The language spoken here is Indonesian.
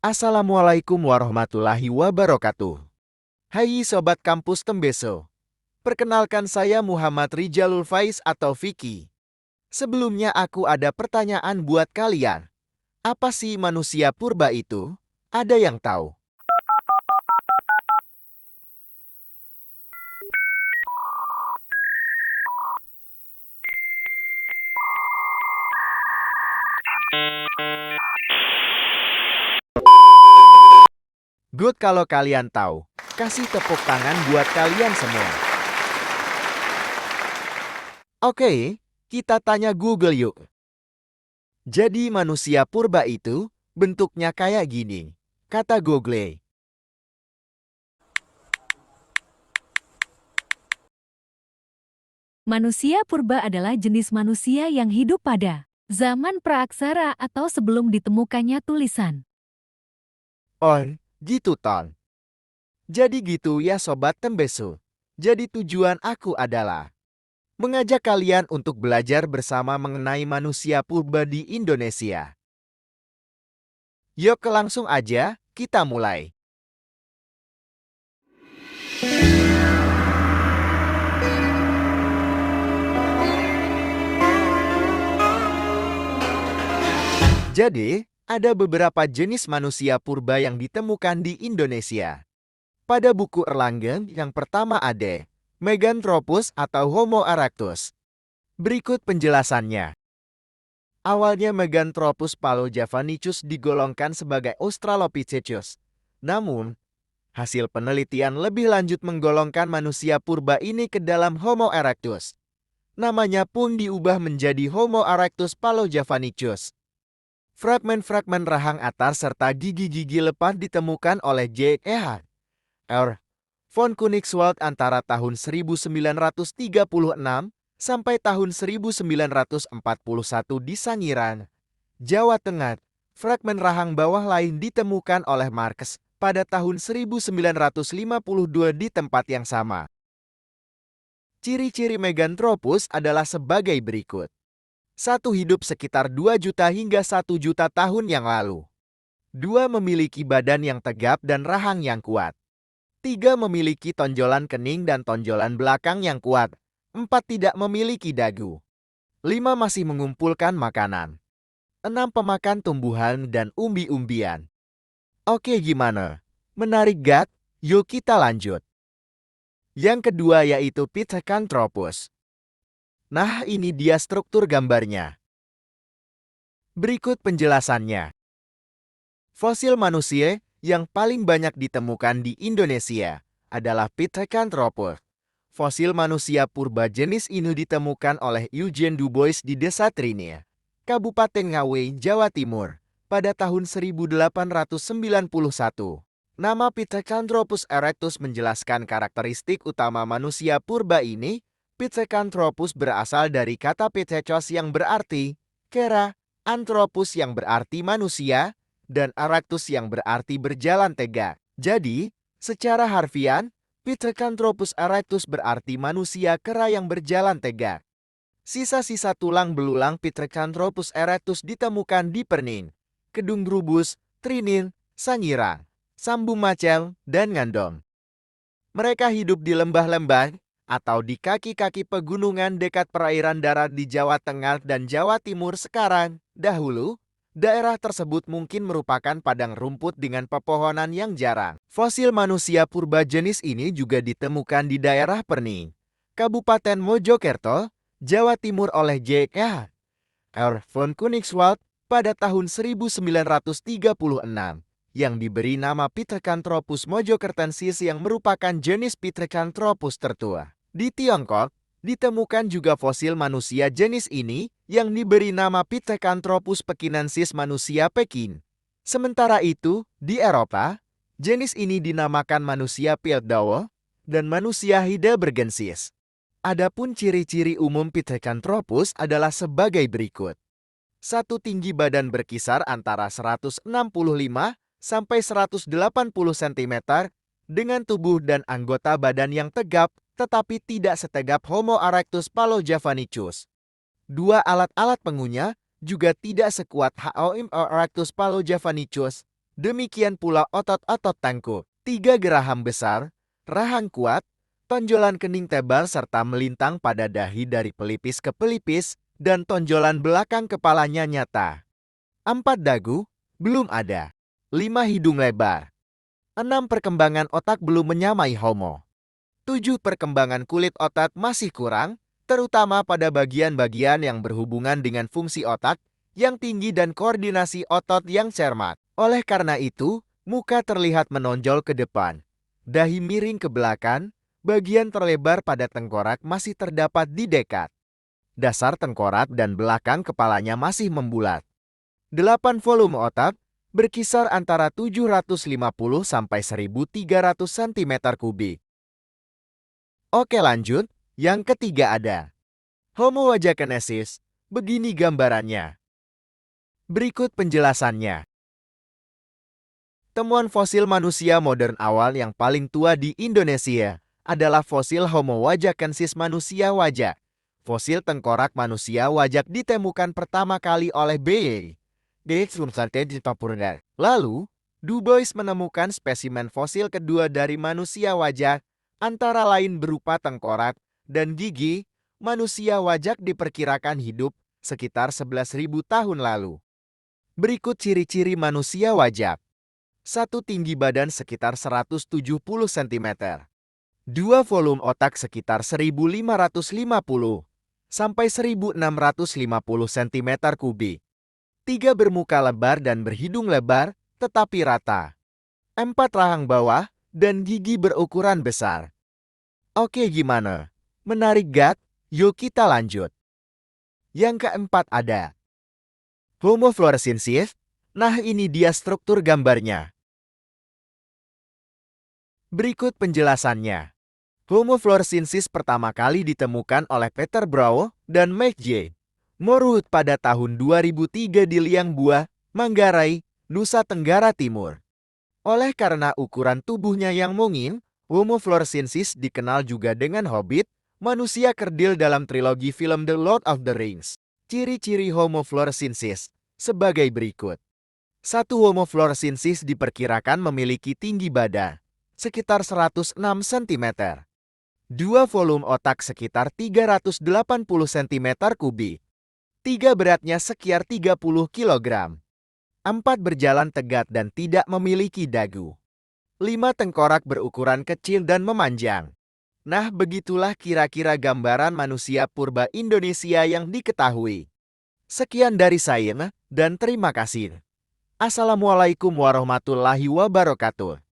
Assalamualaikum warahmatullahi wabarakatuh. Hai Sobat Kampus Tembeso. Perkenalkan saya Muhammad Rijalul Faiz atau Vicky. Sebelumnya aku ada pertanyaan buat kalian. Apa sih manusia purba itu? Ada yang tahu? Good kalau kalian tahu. Kasih tepuk tangan buat kalian semua. Oke, kita tanya Google yuk. Jadi manusia purba itu bentuknya kayak gini, kata Google. Manusia purba adalah jenis manusia yang hidup pada zaman praaksara atau sebelum ditemukannya tulisan. Oh, gitu Ton. Jadi gitu ya Sobat Tembesu. Jadi tujuan aku adalah mengajak kalian untuk belajar bersama mengenai manusia purba di Indonesia. Yuk langsung aja, kita mulai. Jadi, ada beberapa jenis manusia purba yang ditemukan di Indonesia. Pada buku Erlangen yang pertama ada Meganthropus atau Homo erectus. Berikut penjelasannya. Awalnya Meganthropus palojavanicus digolongkan sebagai Australopithecus. Namun, hasil penelitian lebih lanjut menggolongkan manusia purba ini ke dalam Homo erectus. Namanya pun diubah menjadi Homo erectus palojavanicus. Fragmen-fragmen rahang atas serta gigi-gigi lepas ditemukan oleh J.E.H. R. von Koenigswald antara tahun 1936 sampai tahun 1941 di Sangiran, Jawa Tengah. Fragmen rahang bawah lain ditemukan oleh Marx pada tahun 1952 di tempat yang sama. Ciri-ciri Meganthropus adalah sebagai berikut. 1. Hidup sekitar 2 juta hingga 1 juta tahun yang lalu. 2. Memiliki badan yang tegap dan rahang yang kuat. 3. Memiliki tonjolan kening dan tonjolan belakang yang kuat. 4. Tidak memiliki dagu. 5. Masih mengumpulkan makanan. 6. Pemakan tumbuhan dan umbi-umbian. Oke, gimana? Menarik gak? Yuk kita lanjut. Yang kedua yaitu Pithecanthropus. Nah, ini dia struktur gambarnya. Berikut penjelasannya. Fosil manusia yang paling banyak ditemukan di Indonesia adalah Pithecanthropus. Fosil manusia purba jenis ini ditemukan oleh Eugene Dubois di Desa Trinia, Kabupaten Ngawi, Jawa Timur, pada tahun 1891. Nama Pithecanthropus erectus menjelaskan karakteristik utama manusia purba ini. Pithecanthropus berasal dari kata Pithecanthropus yang berarti kera, Anthropus yang berarti manusia, dan erectus yang berarti berjalan tegak. Jadi, secara harfiah, Pithecanthropus erectus berarti manusia kera yang berjalan tegak. Sisa-sisa tulang belulang Pithecanthropus erectus ditemukan di Pernin, Kedung Grubus, Trinin, Sanyirang, Sambung Macel, dan Ngandong. Mereka hidup di lembah-lembah atau di kaki-kaki pegunungan dekat perairan darat di Jawa Tengah dan Jawa Timur sekarang. Dahulu, daerah tersebut mungkin merupakan padang rumput dengan pepohonan yang jarang. Fosil manusia purba jenis ini juga ditemukan di daerah Perning, Kabupaten Mojokerto, Jawa Timur oleh J.K. R. von Koenigswald pada tahun 1936. Yang diberi nama Pithecanthropus mojokertensis yang merupakan jenis Pithecanthropus tertua. Di Tiongkok, ditemukan juga fosil manusia jenis ini yang diberi nama Pithecanthropus pekinensis manusia Pekin. Sementara itu, di Eropa, jenis ini dinamakan manusia Piltdown dan manusia Heidelbergensis. Adapun ciri-ciri umum Pithecanthropus adalah sebagai berikut. 1. Tinggi badan berkisar antara 165 sampai 180 cm dengan tubuh dan anggota badan yang tegap tetapi tidak setegap Homo erectus palojavanicus. 2. Alat-alat pengunyah juga tidak sekuat Homo erectus palojavanicus Demikian pula otot-otot tengkuk, 3 geraham besar, rahang kuat, tonjolan kening tebal serta melintang pada dahi dari pelipis ke pelipis, dan tonjolan belakang kepalanya nyata. 4 dagu, belum ada. 5 hidung lebar. 6 perkembangan otak belum menyamai Homo. 7 perkembangan kulit otak masih kurang, terutama pada bagian-bagian yang berhubungan dengan fungsi otak yang tinggi dan koordinasi otot yang cermat. Oleh karena itu, muka terlihat menonjol ke depan, dahi miring ke belakang, bagian terlebar pada tengkorak masih terdapat di dekat. Dasar tengkorak dan belakang kepalanya masih membulat. 8 volume otak berkisar antara 750 sampai 1.300 cm3. Oke lanjut, yang ketiga ada Homo wajakensis. Begini gambarannya. Berikut penjelasannya. Temuan fosil manusia modern awal yang paling tua di Indonesia adalah fosil Homo wajakensis manusia wajak. Fosil tengkorak manusia wajak ditemukan pertama kali oleh B.Y. di Papua. Lalu, Du Bois menemukan spesimen fosil kedua dari manusia wajak, antara lain berupa tengkorak dan gigi. Manusia wajak diperkirakan hidup sekitar 11.000 tahun lalu. Berikut ciri-ciri manusia wajak. 1. Tinggi badan sekitar 170 cm. 2. Volume otak sekitar 1.550 sampai 1.650 cm3. 3. Bermuka lebar dan berhidung lebar, tetapi rata. 4. Rahang bawah dan gigi berukuran besar. Oke, gimana? Menarik gak? Yuk kita lanjut. Yang keempat ada Homo floresiensis. Nah, ini dia struktur gambarnya. Berikut penjelasannya. Homo floresiensis pertama kali ditemukan oleh Peter Braun dan Mike J. Morwood pada tahun 2003 di Liangbua, Manggarai, Nusa Tenggara Timur. Oleh karena ukuran tubuhnya yang mungil, Homo floresiensis dikenal juga dengan Hobbit, manusia kerdil dalam trilogi film The Lord of the Rings. Ciri-ciri Homo floresiensis sebagai berikut. 1. Homo floresiensis diperkirakan memiliki tinggi badan sekitar 106 cm. 2. Volume otak sekitar 380 cm3. 3. Beratnya sekitar 30 kg. 4. Berjalan tegak dan tidak memiliki dagu. 5. Tengkorak berukuran kecil dan memanjang. Nah, begitulah kira-kira gambaran manusia purba Indonesia yang diketahui. Sekian dari saya dan terima kasih. Assalamualaikum warahmatullahi wabarakatuh.